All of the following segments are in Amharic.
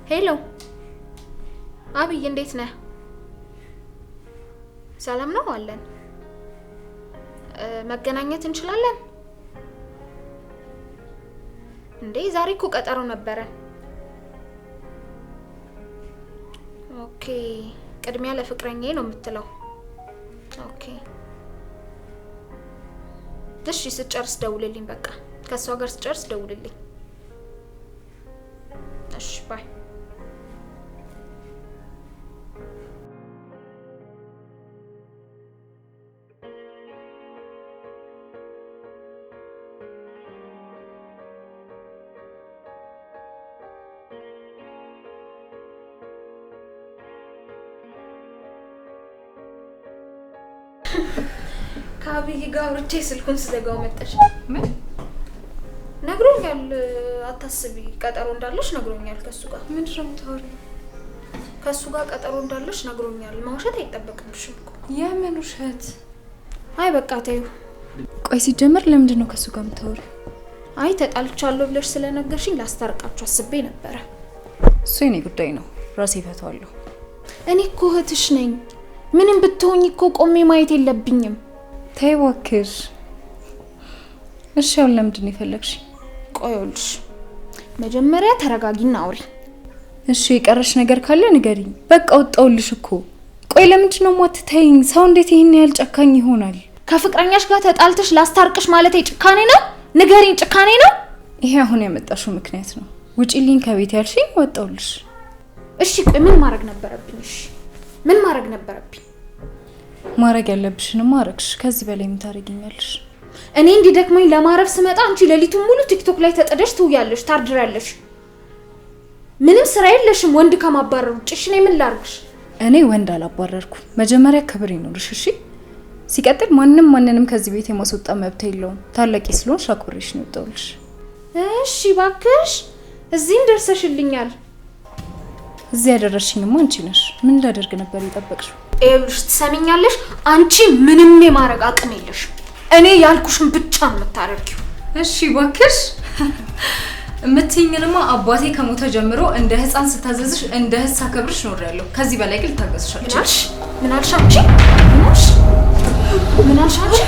ሄሎ አብይ እንዴት ነህ? ሰላም ነው አለን። መገናኘት እንችላለን እንዴ? ዛሬ እኮ ቀጠሮ ነበረ። ኦኬ ቅድሚያ ለፍቅረኛዬ ነው የምትለው? ኦኬ እሺ ስጨርስ ደውልልኝ። በቃ ከሷ ጋር ስጨርስ ደውልልኝ። እሺ ባይ። ከአብይ ጋር አውርቼ ስልኩን ስዘጋው መጣች። ምን ነግሮኛል? አታስቢ ቀጠሮ እንዳለሽ ነግሮኛል። ከሱ ጋር ምንድን ነው የምታወሪው? ከሱ ጋር ቀጠሮ እንዳለሽ ነግሮኛል። ማውሸት አይጠበቅብሽም እኮ። የምን ውሸት? አይ በቃ ተይው። ቆይ ሲጀመር ለምንድን ነው ከሱ ጋር የምታወሪው? አይ ተጣልቻለሁ ብለሽ ስለነገርሽኝ ላስታርቃችሁ አስቤ ነበረ። እሱ የኔ ጉዳይ ነው፣ ራሴ እፈታዋለሁ። እኔ እኮ እህትሽ ነኝ። ምንም ብትሆኝ እኮ ቆሜ ማየት የለብኝም። ተይ እባክሽ። እሺ አሁን ለምንድን ነው የፈለግሽ? ቆይልሽ መጀመሪያ ተረጋጊና አውሪ። እሺ የቀረሽ ነገር ካለ ንገሪኝ። በቃ ወጣውልሽ እኮ። ቆይ ለምንድን ነው የማትተይኝ? ሰው እንዴት ይሄን ያህል ጨካኝ ይሆናል? ከፍቅረኛሽ ጋር ተጣልተሽ ላስታርቅሽ ማለት ጭካኔ ነው? ንገሪኝ፣ ጭካኔ ነው? ይሄ አሁን ያመጣሽው ምክንያት ነው። ውጪልኝ ከቤት ያልሽኝ ወጣውልሽ። እሺ ቆይ ምን ማድረግ ነበረብኝ? እሺ ምን ማድረግ ነበረብኝ? ማድረግ ያለብሽንም ማድረግሽ። ከዚህ በላይ ምን ታደርጊኛለሽ? እኔ እንዲደክመኝ ለማረፍ ስመጣ አንቺ ሌሊቱን ሙሉ ቲክቶክ ላይ ተጠደሽ ትውያለሽ፣ ታርድራለሽ። ምንም ስራ የለሽም ወንድ ከማባረር ውጭ። እሺ እኔ ምን ላድርግሽ? እኔ ወንድ አላባረርኩ። መጀመሪያ ክብር ይኖርሽ እሺ። ሲቀጥል ማንንም ከዚህ ቤት የማስወጣ መብት የለውም። ታላቂ ስለሆንሽ አክብሬሽ ነው የወጣሁልሽ። እሺ ባክሽ እዚህም ደርሰሽልኛል። እዚህ ያደረሽኝማ አንቺ ነሽ። ምን እንዳደርግ ነበር የጠበቅሽው? ኤሉሽ ትሰሚኛለሽ? አንቺ ምንም የማረግ አቅም የለሽ። እኔ ያልኩሽን ብቻ ነው የምታደርጊው። እሺ ባክሽ እምትይኝንማ አባቴ ከሞተ ጀምሮ እንደ ህፃን ስታዘዝሽ እንደ ህፃን ሳከብርሽ ኖሬያለሁ። ከዚህ በላይ ግን ልታገስሽ አልችልም። ምን አልሽ አንቺ? ምን አልሽ አንቺ?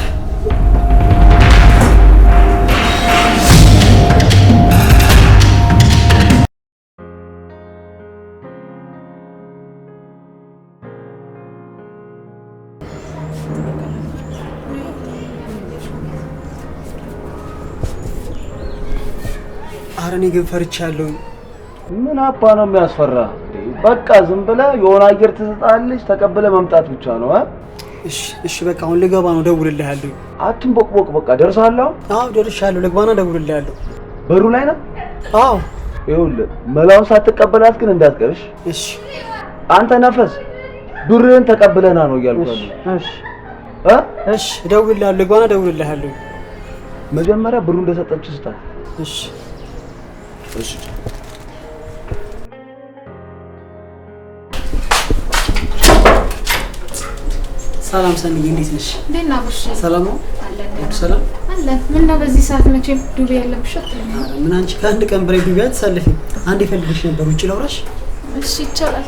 አረኔ ግን ፈርቻለሁ። ምን አባ ነው የሚያስፈራ? በቃ ዝም ብለህ የሆነ አየር ትሰጣለች፣ ተቀበለ መምጣት ብቻ ነው። እሺ በቃ አሁን ልገባ ነው፣ ደውልልሃለሁ። አትንቦቅቦቅ፣ በቃ ደርሳለሁ። አዎ ደርሻለሁ፣ ልግባና ደውልልሃለሁ። በሩ ላይ ነው? አዎ ይኸውልህ መላውን ሳትቀበላት ግን እንዳትቀርሽ። እሺ አንተ ነፈስ ብርህን ተቀበለና ነው እያልኩህ። እሺ ደውልልሃለሁ፣ ልግባና ደውልልሃለሁ። መጀመሪያ ብሩ እንደሰጠችህ ስጣት። እሺ እሺ ሰላም ሰንዬ፣ እንዴት ነሽ? እንዴት ናብሽ? ሰላም ነው አለን። ሰላም አለን። ምን ነው በዚህ ሰዓት መቼም ዱቤ ያለብሽ አትለኝ? ምን አንቺ ከአንድ ቀን በላይ ዱቤ አትሳልፊ። አንዴ ፈልግሽ ነበር፣ ውጪ ላውራሽ? እሺ ይቻላል።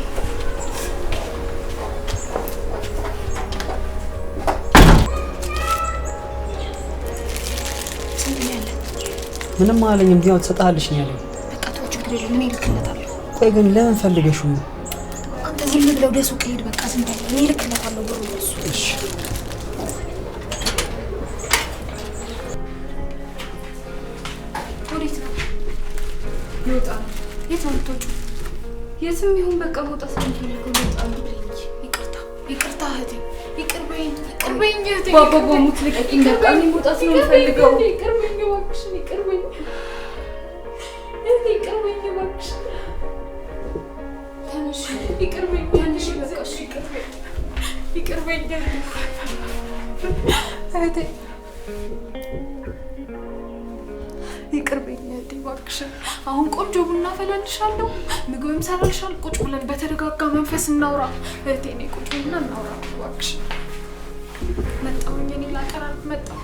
ምንም አለኝም፣ ያው ትሰጣለሽ ነው ያለኝ። በቃ ተው ችግር የለም፣ እኔ እልክለታለሁ። ቆይ ግን ለምን ፈልገሽው ነው? አንተ ዝም ብለህ ወደ ሱቅ ሄድ፣ በቃ ዝም በል፣ እኔ እልክለታለሁ ብሩ ለሱ። እሺ ወዴት ነው? ልወጣ ነው። የት ነው የምትወጪው? የትም ይሁን በቃ መውጣት ነው የምፈልገው። ልወጣ ነው። ይቅርታ እህቴ፣ ይቅር በይኝ እህቴ። ባባ ሙት ልቀቂኝ፣ በቃ እኔ መውጣት ነው የምፈልገው። ይቅር በይኝ እባክሽን፣ ይቅር በይኝ እህቴ፣ ይቅር በይኝ እባክሽን። ተነሽ፣ ይቅር በይኝ፣ ተነሽ በቃ። እሺ ይቅር በይኝ እህቴ፣ ይቅር በይኝ እህቴ እባክሽን። አሁን ቆንጆ ቡና ፈላልሻለሁ፣ ምግብም ሰራልሻለሁ። ቁጭ ብለን በተረጋጋ መንፈስ እናውራ እህቴ። እኔ ቁጭ ብለን እናውራ እባክሽን። መጣሁኝ፣ እኔ ላቀራርብ መጣሁ።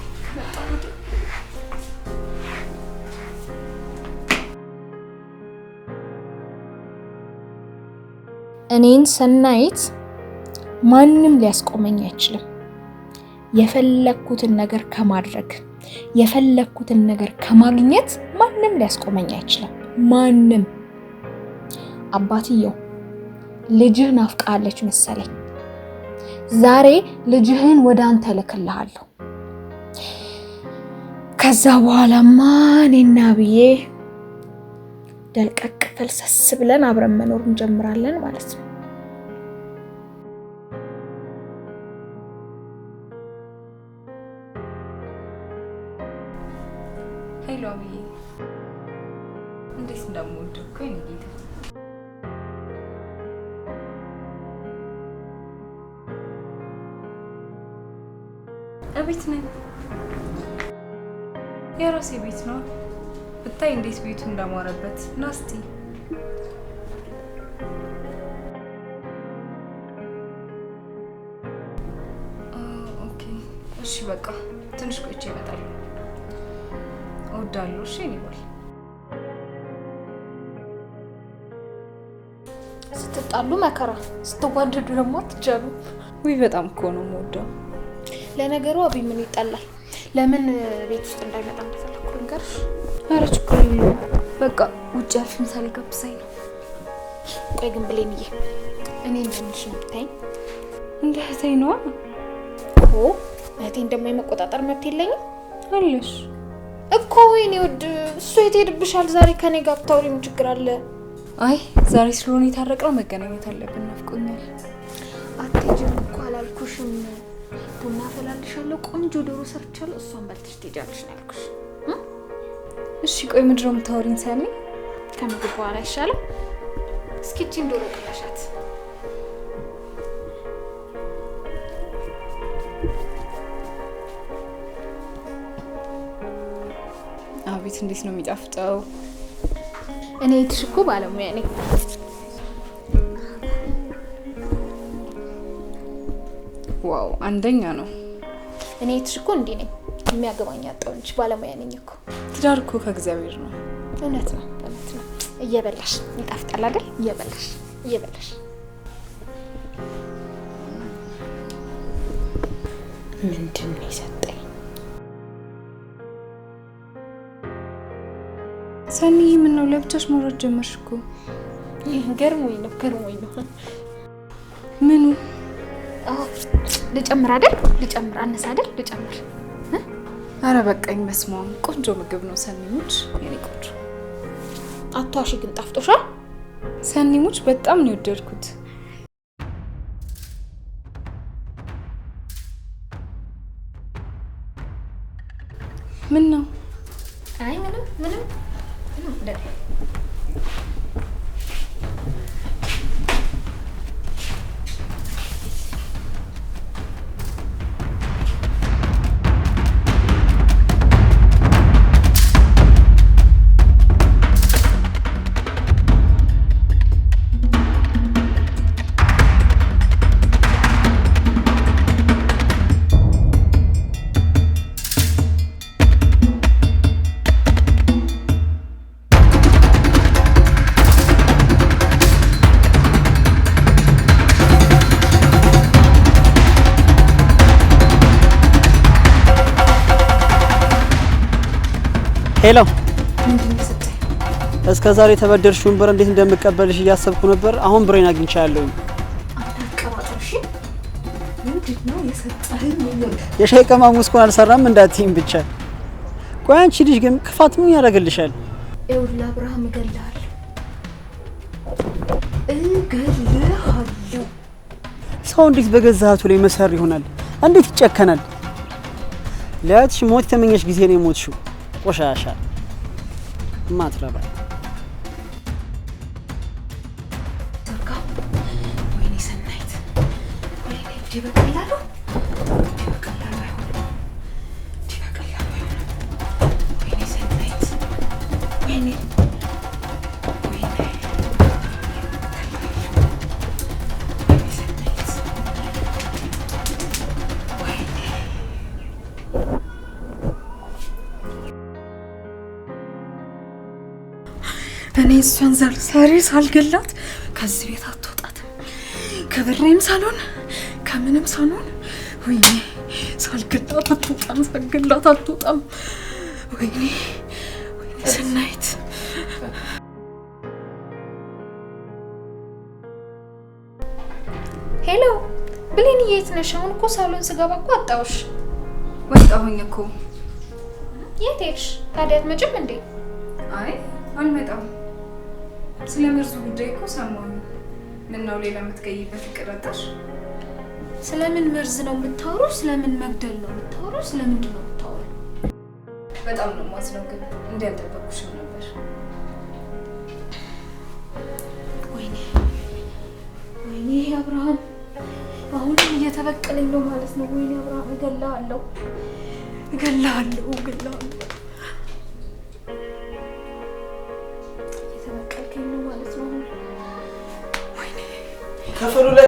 እኔን ሰናይት ማንም ሊያስቆመኝ አይችልም። የፈለኩትን ነገር ከማድረግ የፈለኩትን ነገር ከማግኘት ማንም ሊያስቆመኝ አይችልም። ማንም። አባትየው ልጅህ ናፍቃለች መሰለኝ። ዛሬ ልጅህን ወደ አንተ እልክልሃለሁ። ከዛ በኋላማ እኔና ብዬ ደልቀቅ ፈልሰስ ብለን አብረን መኖር እንጀምራለን ማለት ነው። ሄሎ አብዬ፣ እንዴት እንደምወደው እኮ የኔ ጌታ። እቤት ነኝ። የራሴ ቤት ነው። ብታይ እንዴት ቤቱ እንዳማረበት። ናስቲ ኦኬ፣ እሺ በቃ ትንሽ ቆይቼ እመጣለሁ። እወዳለሁ። እሺ ይባል። ስትጣሉ መከራ፣ ስትዋደዱ ደግሞ አትጃሉ። ውይ በጣም እኮ ነው የምወደው። ለነገሩ አብይ ምን ይጣላል? ለምን ቤት ውስጥ እንዳይመጣ እንደፈለኩ ልንገርሽ። ኧረ ችግር የለውም። በቃ ውጭ ያልሽ ምሳሌ ጋብዛኝ ነው። ቆይ ግን ብሌንዬ፣ እኔ እንደምልሽ ነው ብታይኝ? እንደ እህቴ ነዋ እኮ። እህቴን ደግሞ የመቆጣጠር መብት የለኝም አለሽ እኮ። ወይኔ ውድ፣ እሱ የት ሄድብሻል? ዛሬ ከኔ ጋር ብታወሪ ምን ችግር አለ? አይ ዛሬ ስለሆነ የታረቅነው መገናኘት አለብን። ናፍቆኛል። አትሄጂም እኮ አላልኩሽም? ቡና አፈላልሻለሁ፣ ቆንጆ ዶሮ ሰርቻለሁ፣ እሷን በልተሽ ትሄጃለሽ ነው ያልኩሽ። እሺ ቆይ ምንድን ነው የምታወሪኝ? ሳሚ ከምግብ በኋላ አይሻልም? እስኪ እቺን ዶሮ ቅመሻት። አቤት እንዴት ነው የሚጣፍጠው! እኔ እህትሽ እኮ ባለሙያ ነኝ። ዋው አንደኛ ነው። እኔ እህትሽ እኮ እንዲህ ነኝ። የሚያገባኝ አጣው እንጂ ባለሙያ ነኝ እኮ። ትዳር እኮ ከእግዚአብሔር ነው። እውነት ነው፣ እውነት ነው። እየበላሽ ይጣፍጣል አይደል? እየበላሽ እየበላሽ ምንድን ነው የሰጠኝ? ሰኒ ምን ነው ለብቻሽ መውረድ ጀመርሽ እኮ? ገርሞኝ ነው፣ ገርሞኝ ነው። ምኑ? ልጨምር አይደል? ልጨምር አነሳ አይደል? ልጨምር። አረ በቃኝ። መስማም ቆንጆ ምግብ ነው ሰኒሙች፣ የኔ ቆንጆ። አቷሽ ግን ጣፍጦሻል። ሰኒሙች በጣም ነው የወደድኩት። ምን ነው? አይ ምንም ምንም። ሄሎ፣ ምንድነው የሰጠኝ? እስከ ዛሬ የተበደርሽውን ብር እንዴት እንደምቀበልሽ እያሰብኩ ነበር። አሁን ብሬን አግኝቻለሁ። አታቀባጥርሽ። ምንድነው የሰጠኝ? የሻይ ቅመሙ እስካሁን አልሰራም እንዳትይኝ ብቻ። ቆይ አንቺ ልጅ ግን ክፋት ምን ያደርግልሻል? ይኸውልህ አብርሃም፣ እገልሃለሁ። ሰው እንዴት በገዛ እህቱ ላይ መሰር ይሆናል? እንዴት ይጨከናል? ለእህትሽ ሞት የተመኘሽ ጊዜ ነው የሞትሽው። ቆሻሻ ማትረባ። ወይኔ ሰናይት፣ ወይኔ እንዲህ በቀላሉ አይሆንም። ወይኔ ሰናይት፣ ወይኔ እኔ እሷን ዛሬ ሳልገላት ከዚህ ቤት አትወጣትም። ከብሬም ሳልሆን ከምንም ሳልሆን ወይኔ ሳልገላት አትወጣም፣ ሳልገላት አትወጣም። ወይኔ ሰናይት ሄሎ ብሌን፣ የት ነሽ? አሁን እኮ ሳሎን ስገባ እኮ አጣሁሽ። ወጣሁኝ እኮ። የት ሄድሽ ታዲያ? አትመጭም እንዴ? አይ አልመጣም። ስለ መርዙ ጉዳይ እኮ ሰማሁ። ምነው ሌላ የምትገይበት ይቀራጣሽ? ስለምን መርዝ ነው የምታወሩ? ስለምን መግደል ነው የምታወሩ? ስለምንድን ነው የምታወሩ? በጣም ነው የማዝነው፣ ግን እንዳልጠበቅኩሽም ነበር። ወይኔ ወይኔ አብርሃም አሁንም እየተበቀለኝ ነው ማለት ነው። ወይኔ አብርሃም እገላለሁ፣ እገላለሁ፣ እገላለሁ። እየተበቀልከኝ ነው ማለት ነው። ወይኔ ክፍሉ ላይ